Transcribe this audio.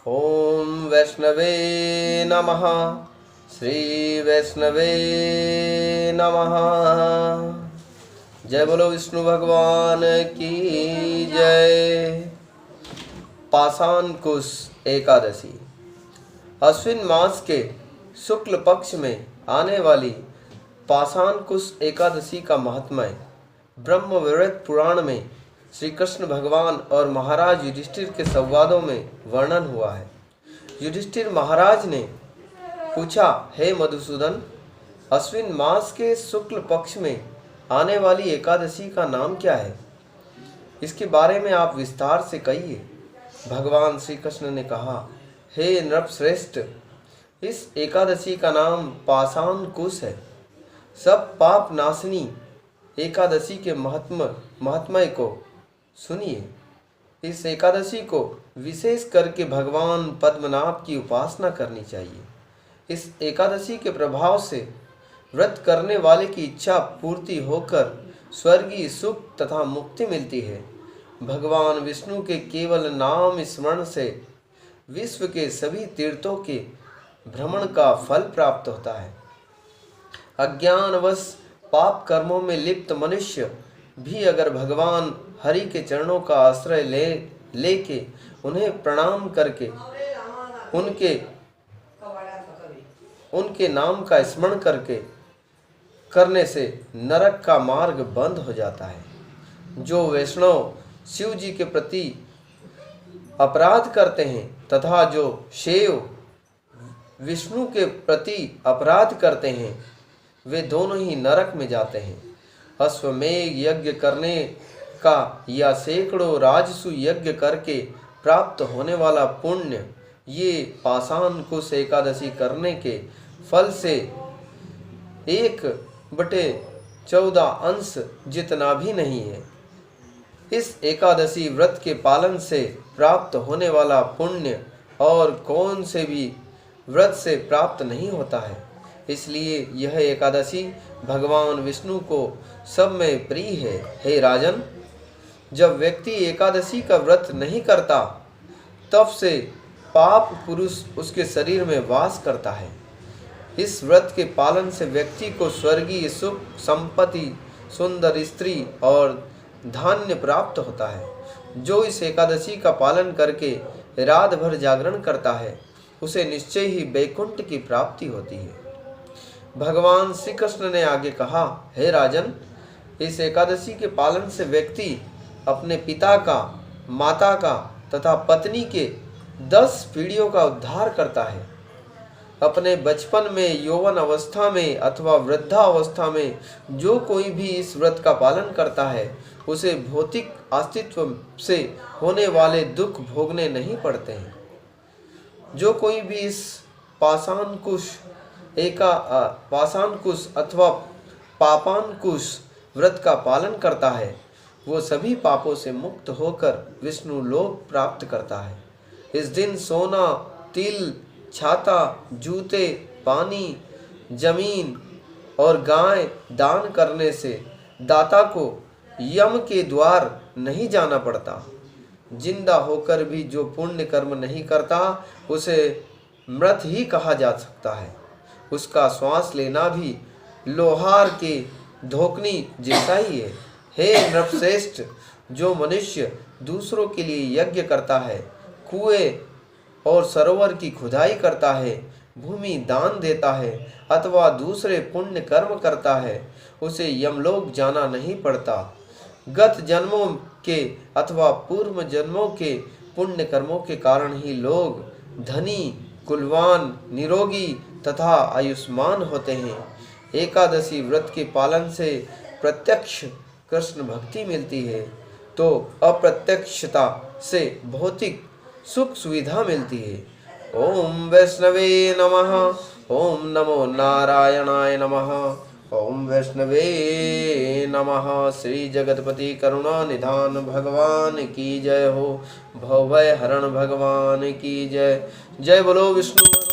ओम वैष्णवे नमः। श्री वैष्णवे नमः। जय बोलो विष्णु भगवान की जय। पाषाण कुश एकादशी। अश्विन मास के शुक्ल पक्ष में आने वाली पाषाण कुश एकादशी का महात्म्य ब्रह्मवैवर्त पुराण में श्री कृष्ण भगवान और महाराज युधिष्ठिर के संवादों में वर्णन हुआ है। युधिष्ठिर महाराज ने पूछा, हे मधुसूदन, अश्विन मास के शुक्ल पक्ष में आने वाली एकादशी का नाम क्या है? इसके बारे में आप विस्तार से कहिए। भगवान श्री कृष्ण ने कहा, हे नृपश्रेष्ठ, इस एकादशी का नाम पाषाण कुश है। सब पाप नाशिनी एकादशी के महात्म्य को सुनिए। इस एकादशी को विशेष करके भगवान पद्मनाभ की उपासना करनी चाहिए। इस एकादशी के प्रभाव से व्रत करने वाले की इच्छा पूर्ति होकर स्वर्गीय सुख तथा मुक्ति मिलती है। भगवान विष्णु के केवल नाम स्मरण से विश्व के सभी तीर्थों के भ्रमण का फल प्राप्त होता है। अज्ञानवश पाप कर्मों में लिप्त मनुष्य भी अगर भगवान हरि के चरणों का आश्रय लेके उन्हें प्रणाम करके उनके नाम का स्मरण करने से नरक का मार्ग बंद हो जाता है। जो वैष्णव शिव जी के प्रति अपराध करते हैं तथा जो शैव विष्णु के प्रति अपराध करते हैं, वे दोनों ही नरक में जाते हैं। अश्वमेध यज्ञ करने का या सैकड़ों राजसु यज्ञ करके प्राप्त होने वाला पुण्य ये पाषाण कुश एकादशी करने के फल से 1/14 अंश जितना भी नहीं है। इस एकादशी व्रत के पालन से प्राप्त होने वाला पुण्य और कौन से भी व्रत से प्राप्त नहीं होता है। इसलिए यह एकादशी भगवान विष्णु को सब में प्रिय है। हे राजन, जब व्यक्ति एकादशी का व्रत नहीं करता तब से पाप पुरुष उसके शरीर में वास करता है। इस व्रत के पालन से व्यक्ति को स्वर्गीय सुख, संपत्ति, सुंदर स्त्री और धान्य प्राप्त होता है। जो इस एकादशी का पालन करके रात भर जागरण करता है, उसे निश्चय ही वैकुंठ की प्राप्ति होती है। भगवान श्री कृष्ण ने आगे कहा, हे राजन, इस एकादशी के पालन से व्यक्ति अपने पिता का, माता का तथा पत्नी के 10 पीढ़ियों का उद्धार करता है। अपने बचपन में, यौवन अवस्था में अथवा वृद्धावस्था में जो कोई भी इस व्रत का पालन करता है, उसे भौतिक अस्तित्व से होने वाले दुख भोगने नहीं पड़ते हैं। जो कोई भी इस पाषाण कुश अथवा पापान कुश व्रत का पालन करता है, वो सभी पापों से मुक्त होकर विष्णु लोक प्राप्त करता है। इस दिन सोना, तिल, छाता, जूते, पानी, जमीन और गाय दान करने से दाता को यम के द्वार नहीं जाना पड़ता। जिंदा होकर भी जो पुण्य कर्म नहीं करता, उसे मृत ही कहा जा सकता है। उसका श्वास लेना भी लोहार के धोकनी जैसा ही है। हे नृपश्रेष्ठ, जो मनुष्य दूसरों के लिए यज्ञ करता है, कुएं और सरोवर की खुदाई करता है, भूमि दान देता है अथवा दूसरे पुण्य कर्म करता है, उसे यमलोक जाना नहीं पड़ता। गत जन्मों के अथवा पूर्व जन्मों के पुण्य कर्मों के कारण ही लोग धनी, कुलवान, निरोगी तथा आयुष्मान होते हैं। एकादशी व्रत के पालन से प्रत्यक्ष कृष्ण भक्ति मिलती है तो अप्रत्यक्षता से भौतिक सुख सुविधा मिलती है। ओम वैष्णवे नमः। ओम नमो नारायणाय नमः। ओम वैष्णवे नमः। श्री जगतपति करुणा निधान भगवान की जय हो। भवभय हरण भगवान की जय। जय बोलो विष्णु।